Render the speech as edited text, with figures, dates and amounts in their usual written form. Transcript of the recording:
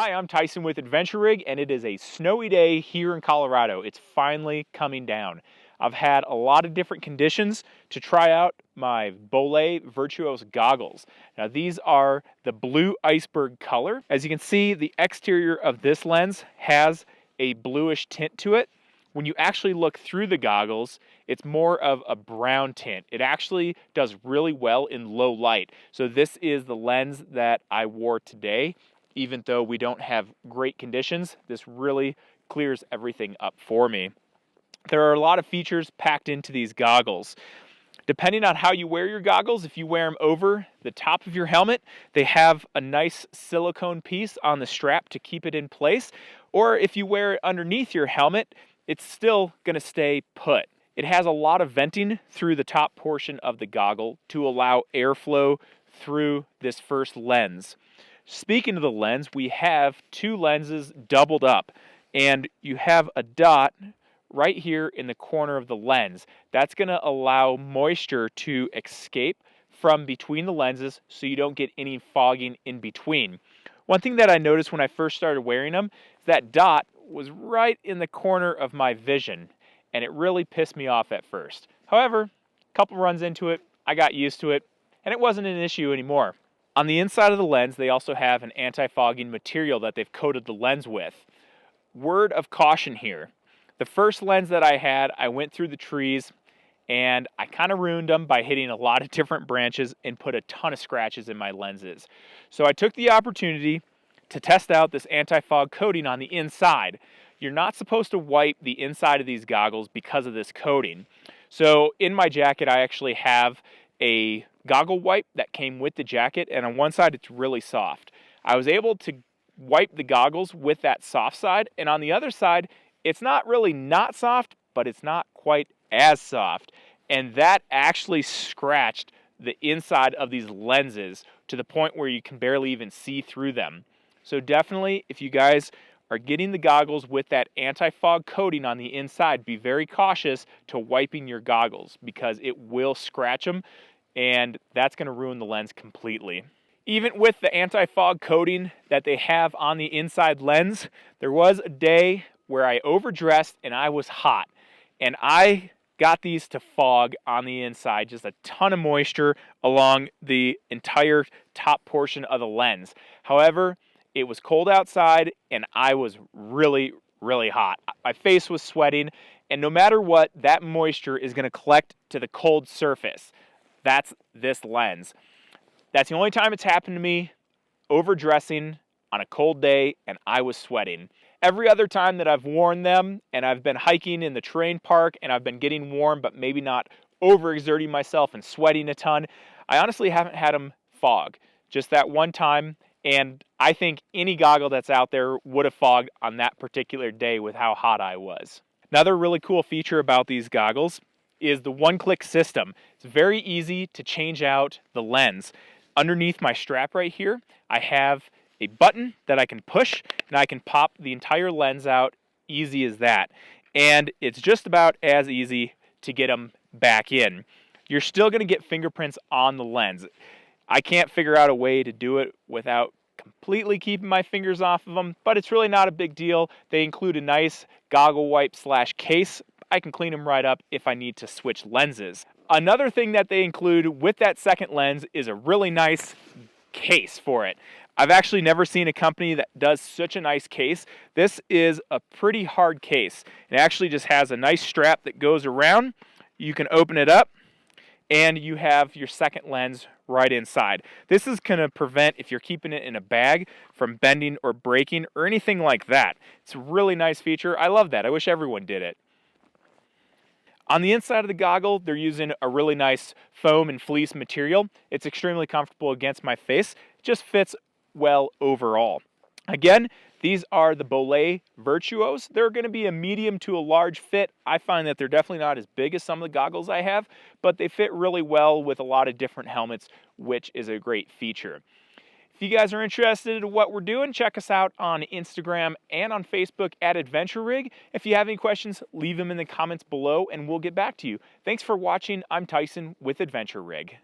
Hi, I'm Tyson with Adventure Rig, and it is a snowy day here in Colorado. It's finally coming down. I've had a lot of different conditions to try out my Bollé Virtuose Goggles. Now these are the Blue Iceberg color. As you can see, the exterior of this lens has a bluish tint to it. When you actually look through the goggles, it's more of a brown tint. It actually does really well in low light. So this is the lens that I wore today. Even though we don't have great conditions, this really clears everything up for me. There are a lot of features packed into these goggles. Depending on how you wear your goggles, if you wear them over the top of your helmet, they have a nice silicone piece on the strap to keep it in place. Or if you wear it underneath your helmet, it's still going to stay put. It has a lot of venting through the top portion of the goggle to allow airflow through this first lens. Speaking of the lens, we have two lenses doubled up, and you have a dot right here in the corner of the lens. That's going to allow moisture to escape from between the lenses so you don't get any fogging in between. One thing that I noticed when I first started wearing them is that dot was right in the corner of my vision, and it really pissed me off at first. However, a couple runs into it, I got used to it, and it wasn't an issue anymore. On the inside of the lens, they also have an anti-fogging material that they've coated the lens with. Word of caution here. The first lens that I had, I went through the trees and I kind of ruined them by hitting a lot of different branches and put a ton of scratches in my lenses. So I took the opportunity to test out this anti-fog coating on the inside. You're not supposed to wipe the inside of these goggles because of this coating. So in my jacket, I actually have a goggle wipe that came with the jacket, and on one side it's really soft. I was able to wipe the goggles with that soft side, and on the other side it's not really not soft, but it's not quite as soft, and that actually scratched the inside of these lenses to the point where you can barely even see through them. So definitely, if you guys are getting the goggles with that anti-fog coating on the inside, be very cautious to wiping your goggles because it will scratch them, and that's going to ruin the lens completely. Even with the anti-fog coating that they have on the inside lens, there was a day where I overdressed and I was hot, and I got these to fog on the inside, just a ton of moisture along the entire top portion of the lens. However, it was cold outside and I was really hot. My face was sweating, and no matter what, that moisture is going to collect to the cold surface. That's this lens. That's the only time it's happened to me, overdressing on a cold day, and I was sweating. Every other time that I've worn them and I've been hiking in the terrain park and I've been getting warm but maybe not overexerting myself and sweating a ton, I honestly haven't had them fog. Just that one time, and I think any goggle that's out there would have fogged on that particular day with how hot I was. Another really cool feature about these goggles is the one-click system. It's very easy to change out the lens. Underneath my strap right here, I have a button that I can push, and I can pop the entire lens out, easy as that. And it's just about as easy to get them back in. You're still going to get fingerprints on the lens. I can't figure out a way to do it without completely keeping my fingers off of them, but it's really not a big deal. They include a nice goggle wipe / case. I can clean them right up if I need to switch lenses. Another thing that they include with that second lens is a really nice case for it. I've actually never seen a company that does such a nice case. This is a pretty hard case. It actually just has a nice strap that goes around. You can open it up, and you have your second lens right inside. This is going to prevent, if you're keeping it in a bag, from bending or breaking or anything like that. It's a really nice feature. I love that. I wish everyone did it. On the inside of the goggle, they're using a really nice foam and fleece material. It's extremely comfortable against my face. It just fits well overall. Again, these are the Bollé Virtuose. They're going to be a medium to a large fit. I find that they're definitely not as big as some of the goggles I have, but they fit really well with a lot of different helmets, which is a great feature. If you guys are interested in what we're doing, check us out on Instagram and on Facebook at Adventure Rig. If you have any questions, leave them in the comments below and we'll get back to you. Thanks for watching. I'm Tyson with Adventure Rig.